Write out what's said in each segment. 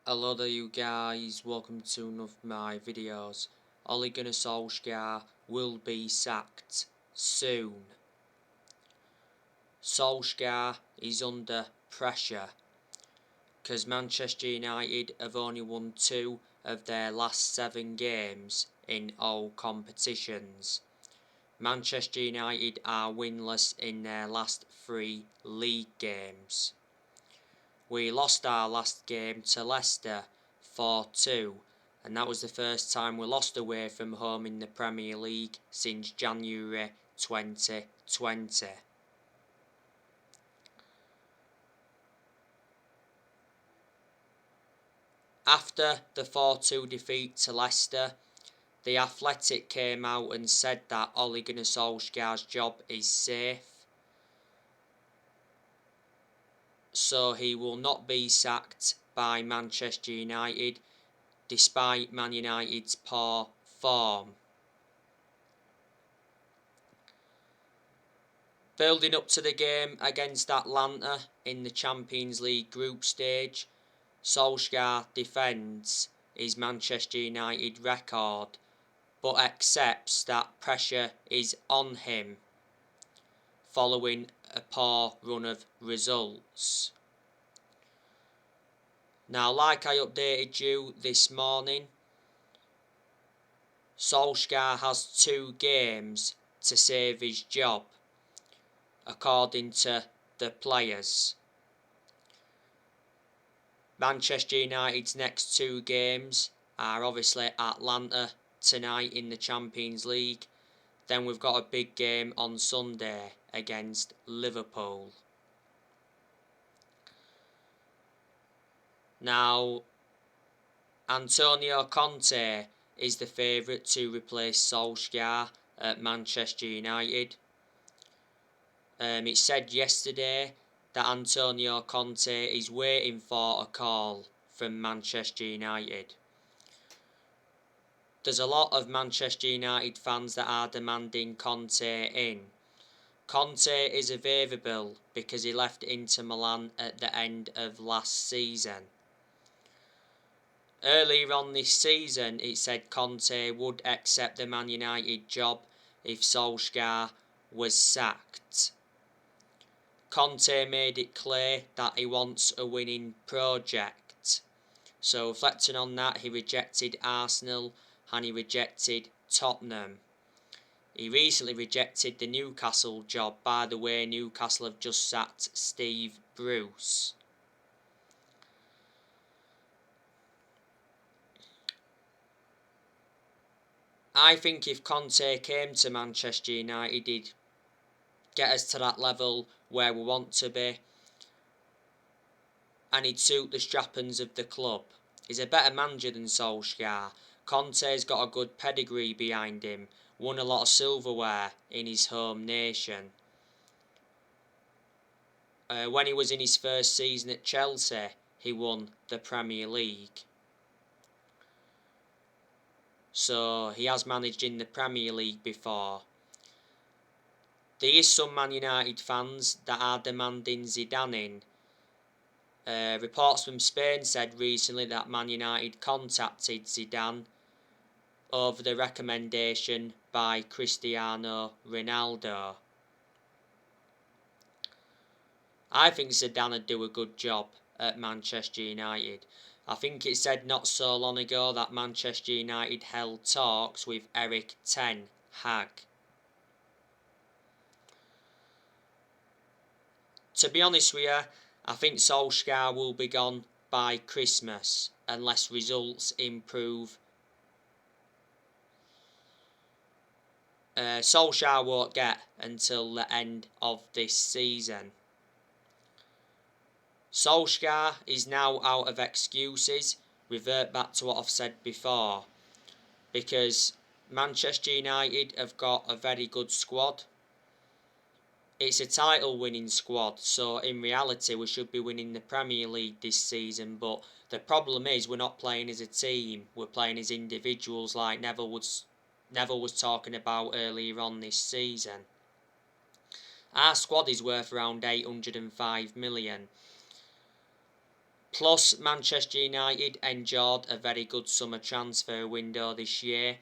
Hello there you guys, welcome to one of my videos. Ole Gunnar Solskjaer will be sacked soon. Solskjaer is under pressure because Manchester United have only won 2 of their last 7 games in all competitions. Manchester United are winless in their last 3 league games. We lost our last game to Leicester 4-2, and that was the first time we lost away from home in the Premier League since January 2020. After the 4-2 defeat to Leicester, The Athletic came out and said that Ole Gunnar Solskjaer's job is safe, so he will not be sacked by Manchester United despite Man United's poor form. Building up to the game against Atlanta in the Champions League group stage, Solskjaer defends his Manchester United record but accepts that pressure is on him following a poor run of results. Now, like I updated you this morning, Solskjaer has 2 games to save his job, according to the players. Manchester United's next 2 games are obviously Atlanta tonight in the Champions League. Then we've got a big game on Sunday against Liverpool. Now, Antonio Conte is the favourite to replace Solskjaer at Manchester United. It said yesterday that Antonio Conte is waiting for a call from Manchester United. There's a lot of Manchester United fans that are demanding Conte in. Conte is available because he left Inter Milan at the end of last season. Earlier on this season, it said Conte would accept the Man United job if Solskjaer was sacked. Conte made it clear that he wants a winning project. So reflecting on that, he rejected Arsenal and he rejected Tottenham. He recently rejected the Newcastle job. By the way, Newcastle have just sacked Steve Bruce. I think if Conte came to Manchester United, he'd get us to that level where we want to be, and he'd suit the strappings of the club. He's a better manager than Solskjaer. Conte's got a good pedigree behind him, won a lot of silverware in his home nation. When he was in his first season at Chelsea, he won the Premier League. So he has managed in the Premier League before. There is some Man United fans that are demanding Zidane in. Reports from Spain said recently that Man United contacted Zidane over the recommendation by Cristiano Ronaldo. I think Zidane would do a good job at Manchester United. I think it said not so long ago that Manchester United held talks with Erik ten Hag. To be honest with you, I think Solskjaer will be gone by Christmas unless results improve. Solskjaer won't get until the end of this season. Solskjaer is now out of excuses. Revert back to what I've said before, because Manchester United have got a very good squad. It's a title winning squad, so in reality we should be winning the Premier League this season, but the problem is we're not playing as a team, we're playing as individuals like Neville was talking about earlier on this season. Our squad is worth around 805 million. Plus, Manchester United enjoyed a very good summer transfer window this year.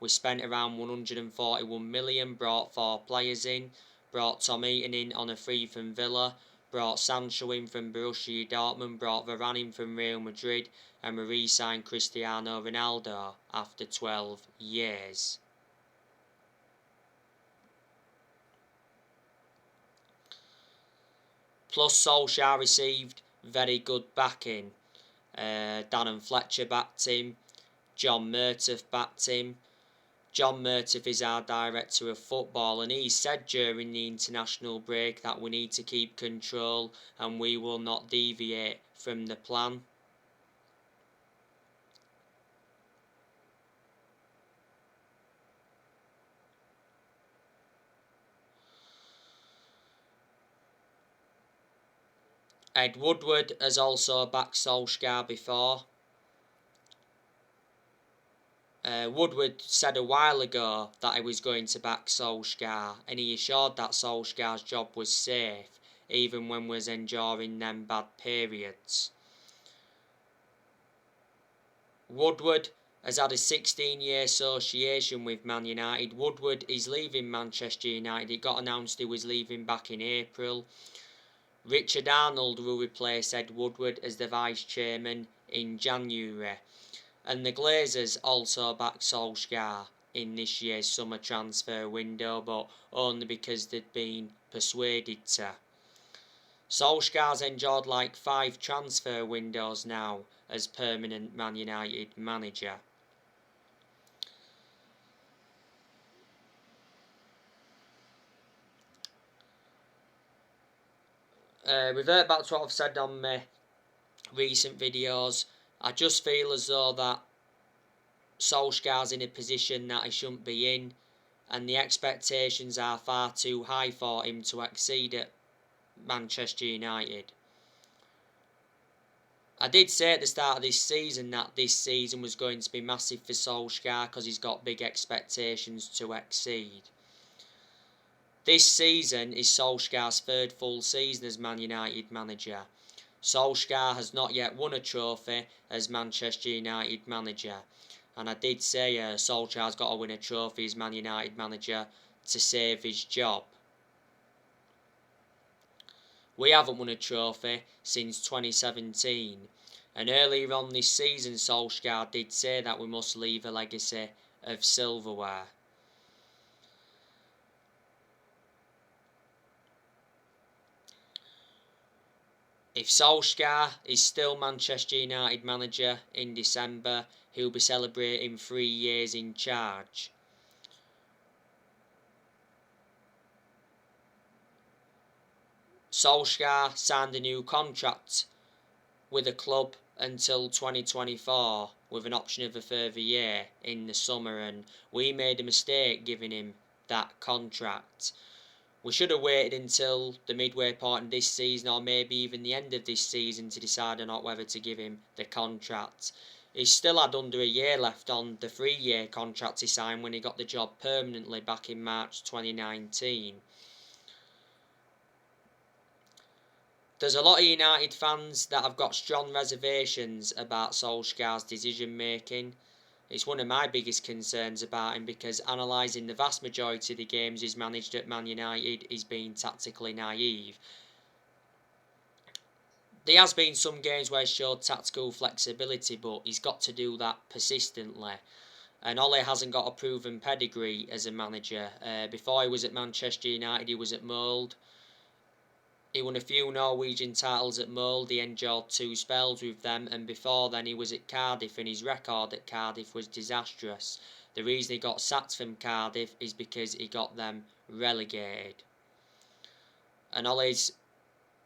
We spent around 141 million, brought 4 players in, brought Tom Heaton in on a free from Villa, brought Sancho in from Borussia Dortmund, brought Varane in from Real Madrid, and we re-signed Cristiano Ronaldo after 12 years. Plus, Solskjaer received very good backing. Darren Fletcher backed him, John Murtough backed him. John Murtough is our director of football, and he said during the international break that we need to keep control and we will not deviate from the plan. Ed Woodward has also backed Solskjaer before. Woodward said a while ago that he was going to back Solskjaer, and he assured that Solskjaer's job was safe, even when we was enduring them bad periods. Woodward has had a 16-year association with Man United. Woodward is leaving Manchester United. It got announced he was leaving back in April. Richard Arnold will replace Ed Woodward as the vice chairman in January. And the Glazers also backed Solskjaer in this year's summer transfer window, but only because they'd been persuaded to. Solskjaer's enjoyed like 5 transfer windows now as permanent Man United manager. Revert back to what I've said on my recent videos. I just feel as though that Solskjaer's in a position that he shouldn't be in, and the expectations are far too high for him to exceed at Manchester United. I did say at the start of this season that this season was going to be massive for Solskjaer because he's got big expectations to exceed. This season is Solskjaer's 3rd full season as Man United manager. Solskjaer has not yet won a trophy as Manchester United manager. And I did say Solskjaer's got to win a trophy as Man United manager to save his job. We haven't won a trophy since 2017. And earlier on this season, Solskjaer did say that we must leave a legacy of silverware. If Solskjaer is still Manchester United manager in December, he'll be celebrating 3 years in charge. Solskjaer signed a new contract with the club until 2024 with an option of a further year in the summer, and we made a mistake giving him that contract. We should have waited until the midway point of this season, or maybe even the end of this season, to decide or not whether to give him the contract. He still had under a year left on the 3-year contract he signed when he got the job permanently back in March 2019. There's a lot of United fans that have got strong reservations about Solskjaer's decision making. It's one of my biggest concerns about him because analysing the vast majority of the games he's managed at Man United, he's been tactically naive. There has been some games where he's showed tactical flexibility, but he's got to do that persistently. And Ole hasn't got a proven pedigree as a manager. Before he was at Manchester United, he was at Molde. He won a few Norwegian titles at Molde. He enjoyed 2 spells with them, and before then he was at Cardiff, and his record at Cardiff was disastrous. The reason he got sacked from Cardiff is because he got them relegated. And Ole's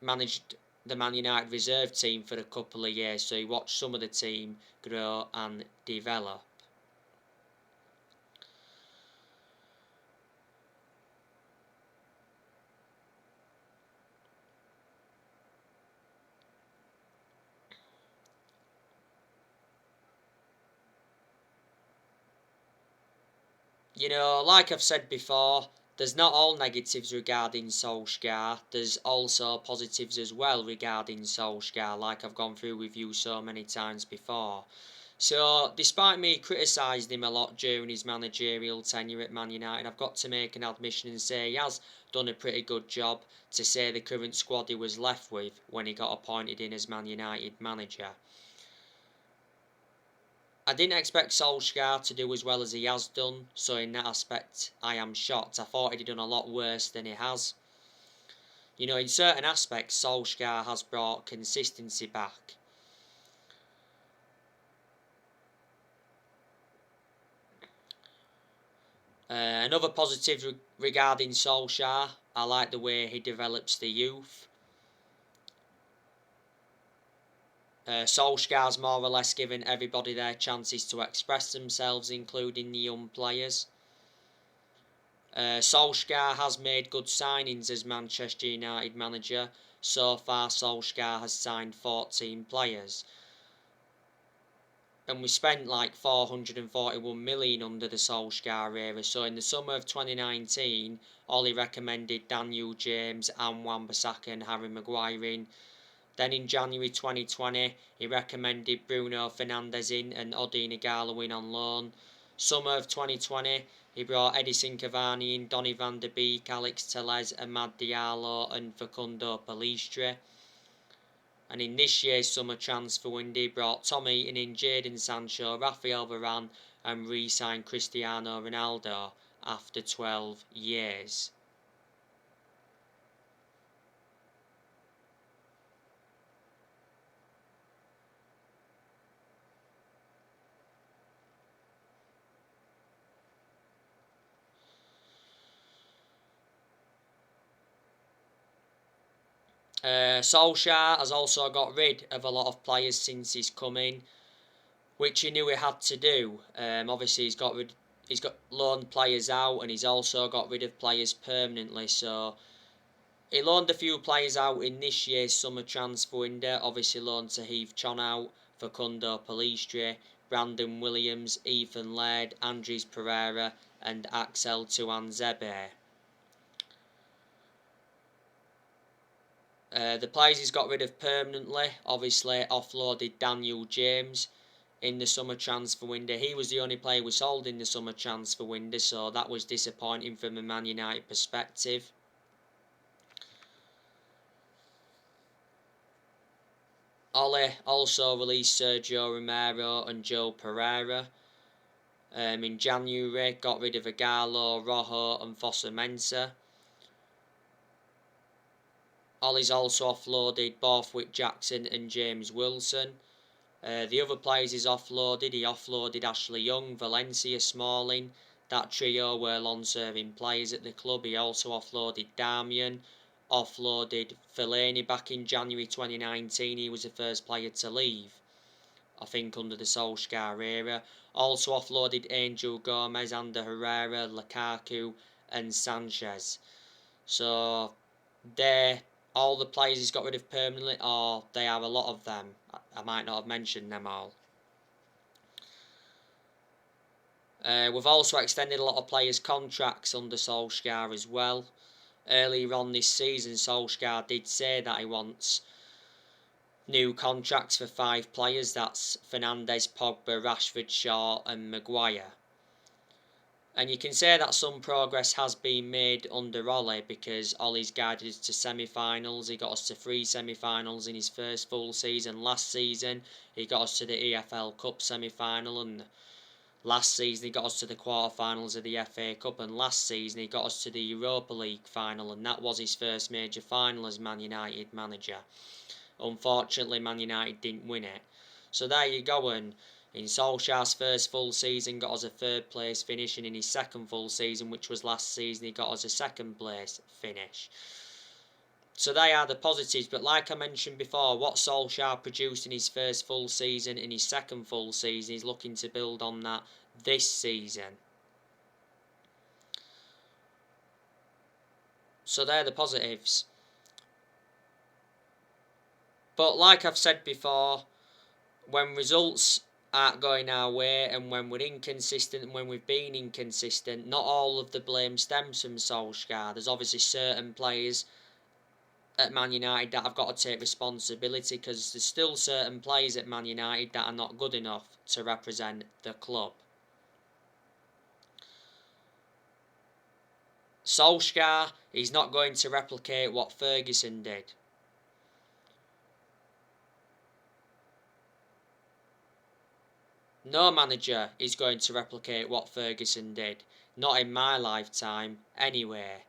managed the Man United reserve team for a couple of years, so he watched some of the team grow and develop. You know, like I've said before, there's not all negatives regarding Solskjaer, there's also positives as well regarding Solskjaer, like I've gone through with you so many times before. So, despite me criticising him a lot during his managerial tenure at Man United, I've got to make an admission and say he has done a pretty good job to say the current squad he was left with when he got appointed in as Man United manager. I didn't expect Solskjaer to do as well as he has done, so in that aspect I am shocked. I thought he'd done a lot worse than he has. You know, in certain aspects Solskjaer has brought consistency back. Another positive regarding Solskjaer, I like the way he develops the youth. Solskjaer's more or less given everybody their chances to express themselves, including the young players. Solskjaer has made good signings as Manchester United manager. So far, Solskjaer has signed 14 players. And we spent like 441 million under the Solskjaer era. So in the summer of 2019, Ollie recommended Daniel James and Wan-Bissaka and Harry Maguire in. Then in January 2020, he recommended Bruno Fernandes in and Odion Ighalo in on loan. Summer of 2020, he brought Edison Cavani in, Donny van der Beek, Alex Telles, Amad Diallo and Facundo Pellistri. And in this year's summer transfer window, he brought Tom Heaton in, Jadon Sancho, Rafael Varane and re-signed Cristiano Ronaldo after 12 years. Solskjaer has also got rid of a lot of players since he's come in, which he knew he had to do. Obviously, he's got loaned players out, and he's also got rid of players permanently. So he loaned a few players out in this year's summer transfer window. Obviously, loaned Tahith Chon out, Facundo Pellistri, Brandon Williams, Ethan Laird, Andres Pereira, and Axel Tuanzebe. The players he's got rid of permanently, obviously offloaded Daniel James in the summer transfer window. He was the only player we sold in the summer transfer window, so that was disappointing from a Man United perspective. Ole also released Sergio Romero and Joe Pereira. In January, got rid of Ighalo, Rojo and Fossa Mensah. Ollie's also offloaded Borthwick Jackson and James Wilson. The other players he offloaded Ashley Young, Valencia, Smalling. That trio were long-serving players at the club. He also offloaded Darmian, offloaded Fellaini back in January 2019. He was the first player to leave, I think, under the Solskjaer era. Also offloaded Angel Gomez, Ander Herrera, Lukaku and Sanchez. So they're all the players he's got rid of permanently, or they are a lot of them. I might not have mentioned them all. We've also extended a lot of players' contracts under Solskjaer as well. Earlier on this season, Solskjaer did say that he wants new contracts for 5 players. That's Fernandes, Pogba, Rashford, Shaw and Maguire. And you can say that some progress has been made under Ole, because Ole's guided us to semi-finals. He got us to 3 semi-finals in his first full season. Last season he got us to the EFL Cup semi-final, and last season he got us to the quarter-finals of the FA Cup, and last season he got us to the Europa League final, and that was his first major final as Man United manager. Unfortunately, Man United didn't win it. So there you go, and in Solskjaer's first full season got us a 3rd place finish, and in his second full season, which was last season, he got us a 2nd place finish. So they are the positives, but like I mentioned before, what Solskjaer produced in his first full season, in his second full season, he's looking to build on that this season. So they're the positives. But like I've said before, when results aren't going our way, and when we're inconsistent and when we've been inconsistent, not all of the blame stems from Solskjaer. There's obviously certain players at Man United that have got to take responsibility, because there's still certain players at Man United that are not good enough to represent the club. Solskjaer, he's not going to replicate what Ferguson did. No manager is going to replicate what Ferguson did. Not in my lifetime, anyway.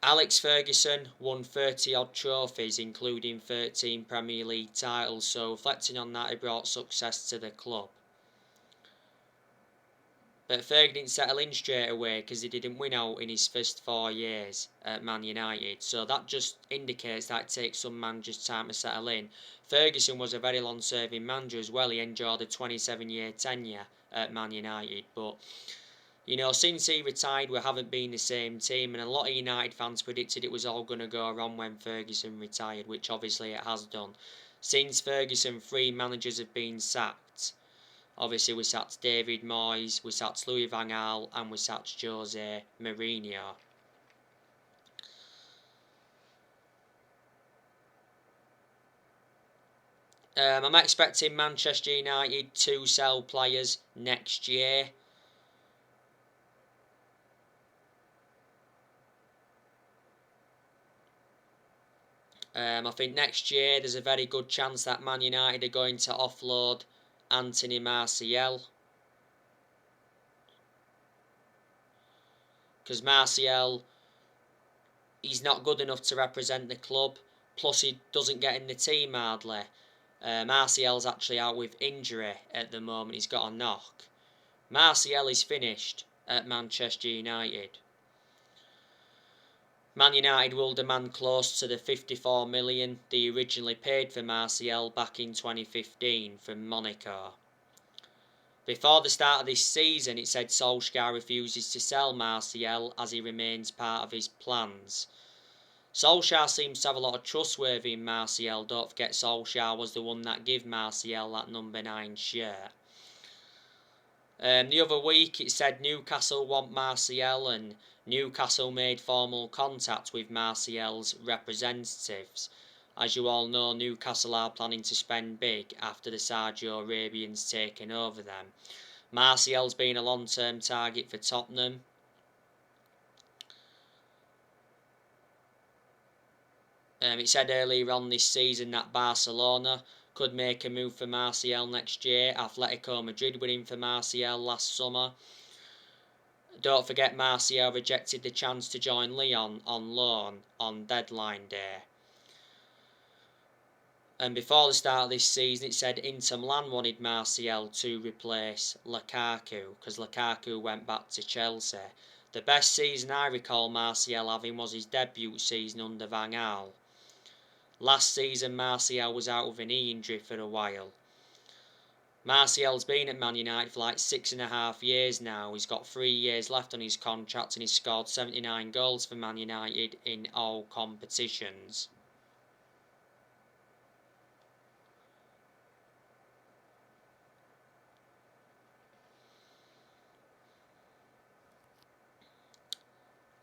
Alex Ferguson won 30 odd trophies, including 13 Premier League titles, so reflecting on that, he brought success to the club. But Ferguson didn't settle in straight away because he didn't win out in his first 4 years at Man United. So that just indicates that it takes some managers time to settle in. Ferguson was a very long-serving manager as well. He enjoyed a 27-year tenure at Man United. But, you know, since he retired, we haven't been the same team. And a lot of United fans predicted it was all going to go wrong when Ferguson retired, which obviously it has done. Since Ferguson, 3 managers have been sacked. Obviously, we sacked David Moyes, we sacked Louis van Gaal, and we sacked Jose Mourinho. I'm expecting Manchester United to sell players next year. I think next year there's a very good chance that Man United are going to offload Anthony Martial. Because Martial, he's not good enough to represent the club. Plus, he doesn't get in the team hardly. Martial's actually out with injury at the moment. He's got a knock. Martial is finished at Manchester United. Man United will demand close to the 54 million they originally paid for Martial back in 2015 from Monaco. Before the start of this season, it said Solskjaer refuses to sell Martial as he remains part of his plans. Solskjaer seems to have a lot of trustworthy in Martial. Don't forget, Solskjaer was the one that gave Martial that number 9 shirt. The other week it said Newcastle want Martial, and Newcastle made formal contact with Martial's representatives. As you all know, Newcastle are planning to spend big after the Saudi Arabians taken over them. Martial's been a long-term target for Tottenham. It said earlier on this season that Barcelona could make a move for Martial next year. Atletico Madrid were in for Martial last summer. Don't forget, Martial rejected the chance to join Lyon on loan on deadline day. And before the start of this season, it said Inter Milan wanted Martial to replace Lukaku, because Lukaku went back to Chelsea. The best season I recall Martial having was his debut season under Van Gaal. Last season, Martial was out with a knee injury for a while. Martial's been at Man United for like 6.5 years now. He's got 3 years left on his contract, and he's scored 79 goals for Man United in all competitions.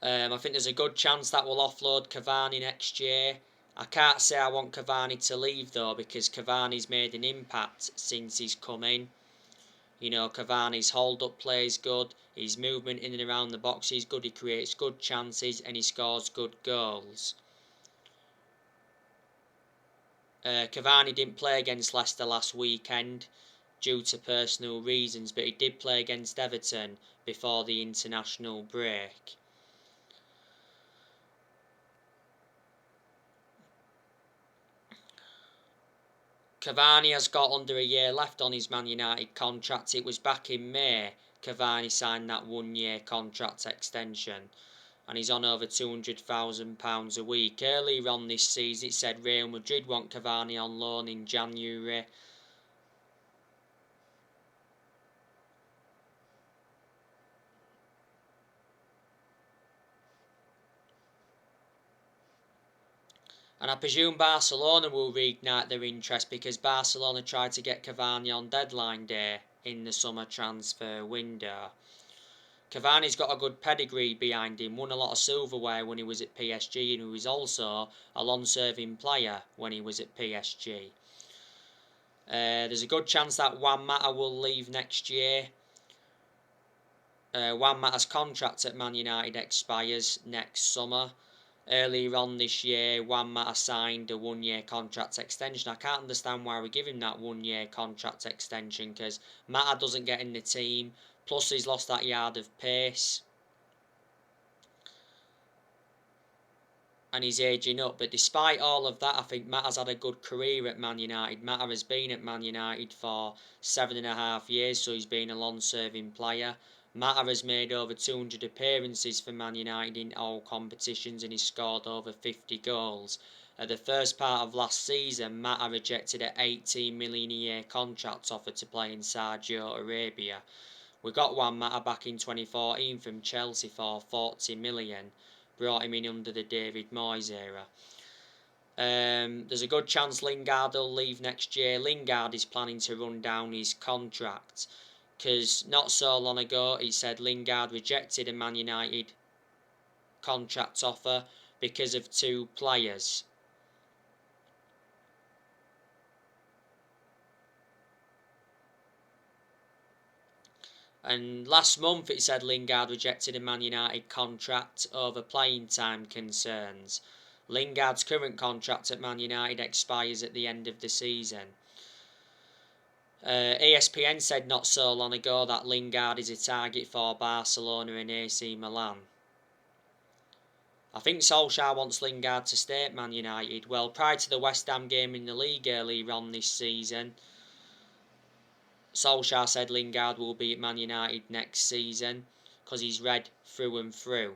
I think there's a good chance that we'll offload Cavani next year. I can't say I want Cavani to leave though, because Cavani's made an impact since he's come in. You know, Cavani's hold-up play is good, his movement in and around the box is good, he creates good chances and he scores good goals. Cavani didn't play against Leicester last weekend due to personal reasons, but he did play against Everton before the international break. Cavani has got under a year left on his Man United contract. It was back in May Cavani signed that 1-year contract extension, and he's on over £200,000 a week. Earlier on this season it said Real Madrid want Cavani on loan in January. And I presume Barcelona will reignite their interest because Barcelona tried to get Cavani on deadline day in the summer transfer window. Cavani's got a good pedigree behind him, won a lot of silverware when he was at PSG, and he was also a long-serving player when he was at PSG. There's a good chance that Juan Mata will leave next year. Juan Mata's contract at Man United expires next summer. Earlier on this year, Juan Mata signed a one-year contract extension. I can't understand why we give him that one-year contract extension, because Mata doesn't get in the team, plus he's lost that yard of pace. And he's ageing up. But despite all of that, I think Mata's had a good career at Man United. Mata has been at Man United for 7.5 years, so he's been a long-serving player. Mata has made over 200 appearances for Man United in all competitions, and he's scored over 50 goals. At the first part of last season, Mata rejected an 18 million a year contract offer to play in Saudi Arabia. We got Juan Mata back in 2014 from Chelsea for 40 million. Brought him in under the David Moyes era. There's a good chance Lingard will leave next year. Lingard is planning to run down his contract, because not so long ago he said Lingard rejected a Man United contract offer because of two players. And last month it said Lingard rejected a Man United contract over playing time concerns. Lingard's current contract at Man United expires at the end of the season. ESPN said not so long ago that Lingard is a target for Barcelona and AC Milan. I think Solskjaer wants Lingard to stay at Man United. Well, prior to the West Ham game in the league earlier on this season, Solskjaer said Lingard will be at Man United next season because he's red through and through.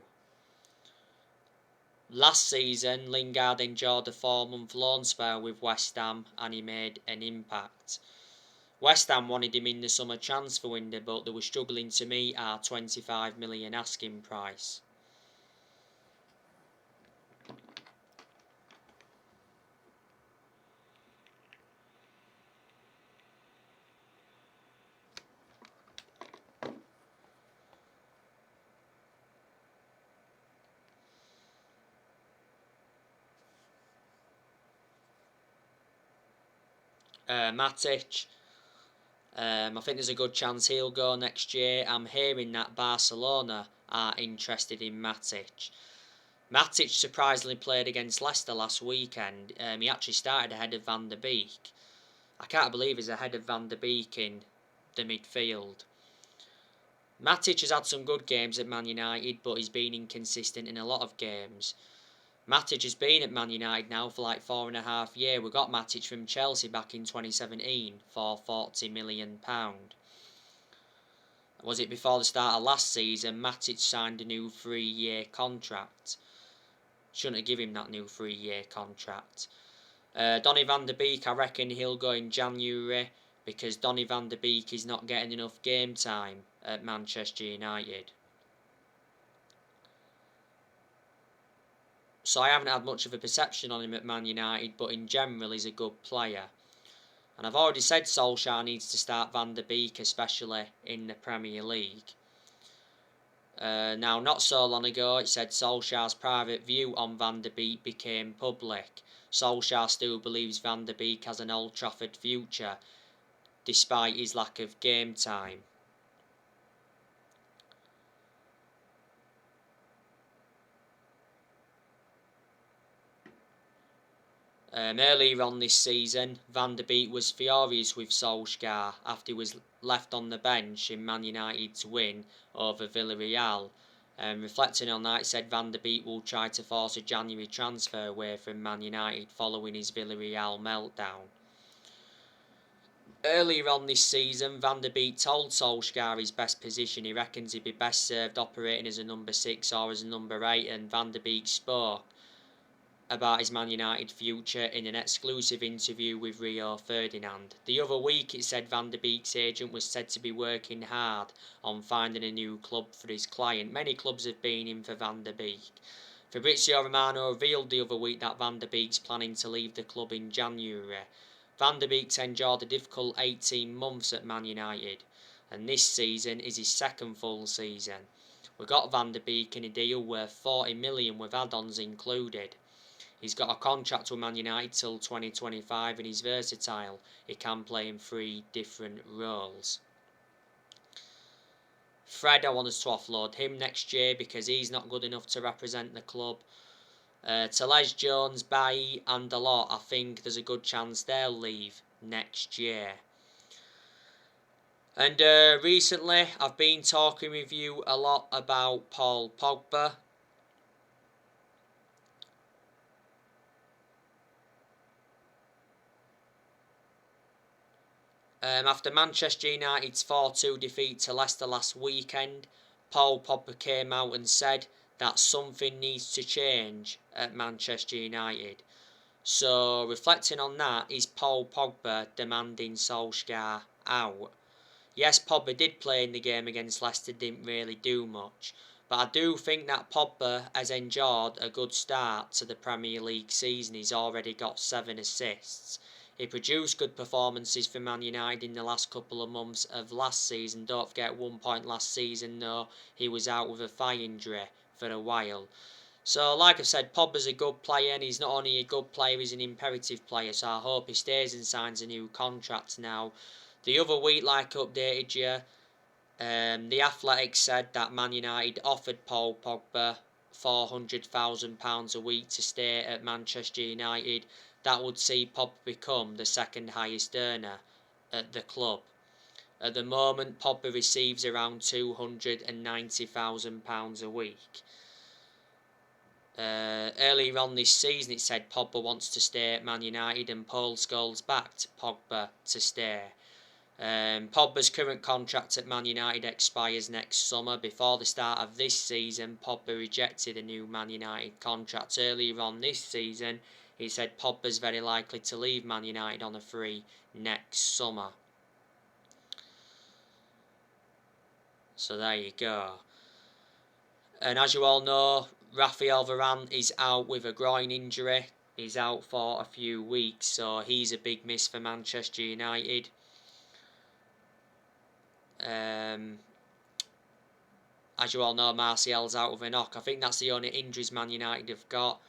Last season, Lingard enjoyed a 4-month loan spell with West Ham and he made an impact. West Ham wanted him in the summer transfer window, but they were struggling to meet our 25 million asking price. Matic, I think there's a good chance he'll go next year. I'm hearing that Barcelona are interested in Matic. Matic surprisingly played against Leicester last weekend. He actually started ahead of Van der Beek. I can't believe he's ahead of Van der Beek in the midfield. Matic has had some good games at Man United, but he's been inconsistent in a lot of games. Matic has been at Man United now for like 4.5 years. We got Matic from Chelsea back in 2017 for £40 million. Was it before the start of last season? Matic signed a new 3-year contract. Shouldn't have given him that new 3-year contract. Donny van der Beek, I reckon he'll go in January because Donny van der Beek is not getting enough game time at Manchester United. So I haven't had much of a perception on him at Man United, but in general he's a good player. And I've already said Solskjaer needs to start Van der Beek, especially in the Premier League. Now, not so long ago, it said Solskjaer's private view on Van der Beek became public. Solskjaer still believes Van der Beek has an Old Trafford future, despite his lack of game time. Earlier on this season, Van der Beek was furious with Solskjaer after he was left on the bench in Man United's win over Villarreal. Reflecting on that, he said Van der Beek will try to force a January transfer away from Man United following his Villarreal meltdown. Earlier on this season, Van der Beek told Solskjaer his best position. He reckons he'd be best served operating as a number 6 or as a number 8, and Van der Beek spoke about his Man United future in an exclusive interview with Rio Ferdinand. The other week it said Van der Beek's agent was said to be working hard on finding a new club for his client. Many clubs have been in for Van der Beek. Fabrizio Romano revealed the other week that Van der Beek's planning to leave the club in January. Van der Beek's endured a difficult 18 months at Man United, and this season is his second full season. We got Van der Beek in a deal worth 40 million with add-ons included. He's got a contract with Man United till 2025 and he's versatile. He can play in 3 different roles. Fred, I want us to offload him next year because he's not good enough to represent the club. Tellez, Jones, Bailly and Dalot, I think there's a good chance they'll leave next year. And recently, I've been talking with you a lot about Paul Pogba. After Manchester United's 4-2 defeat to Leicester last weekend, Paul Pogba came out and said that something needs to change at Manchester United. So, reflecting on that, is Paul Pogba demanding Solskjaer out? Yes, Pogba did play in the game against Leicester, didn't really do much. But I do think that Pogba has enjoyed a good start to the Premier League season. He's already got 7 assists. He produced good performances for Man United in the last couple of months of last season. Don't forget, at one point last season, though, he was out with a thigh injury for a while. So, like I said, Pogba's a good player, and he's not only a good player, he's an imperative player. So I hope he stays and signs a new contract now. The other week, like I updated you, the Athletic said that Man United offered Paul Pogba £400,000 a week to stay at Manchester United. That would see Pogba become the second highest earner at the club. At the moment, Pogba receives around £290,000 a week. Earlier on this season, it said Pogba wants to stay at Man United, and Paul Scholes backed Pogba to stay. Pogba's current contract at Man United expires next summer. Before the start of this season, Pogba rejected a new Man United contract. Earlier on this season, he said Pogba's very likely to leave Man United on a free next summer. So there you go. And as you all know, Raphael Varane is out with a groin injury. He's out for a few weeks, so he's a big miss for Manchester United. As you all know, Martial's out with a knock. I think that's the only injuries Man United have got.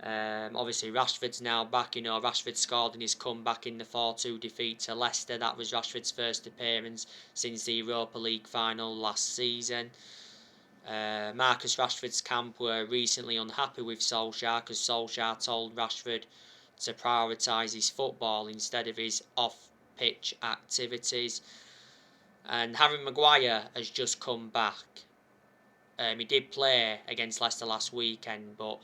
Obviously, Rashford's now back. You know, Rashford scored in his comeback in the 4-2 defeat to Leicester. That was Rashford's first appearance since the Europa League final last season. Marcus Rashford's camp were recently unhappy with Solskjaer because Solskjaer told Rashford to prioritise his football instead of his off-pitch activities. And Harry Maguire has just come back. He did play against Leicester last weekend, but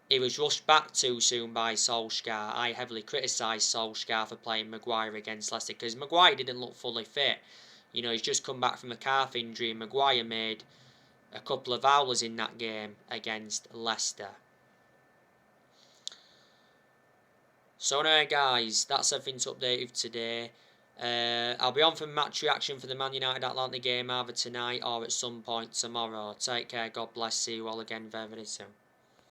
he was rushed back too soon by Solskjaer. I heavily criticised Solskjaer for playing Maguire against Leicester because Maguire didn't look fully fit. You know, he's just come back from a calf injury, and Maguire made a couple of hours in that game against Leicester. So anyway, guys, that's everything to update you today. I'll be on for match reaction for the Man United Atlanta game either tonight or at some point tomorrow. Take care, God bless, see you all again very, very soon.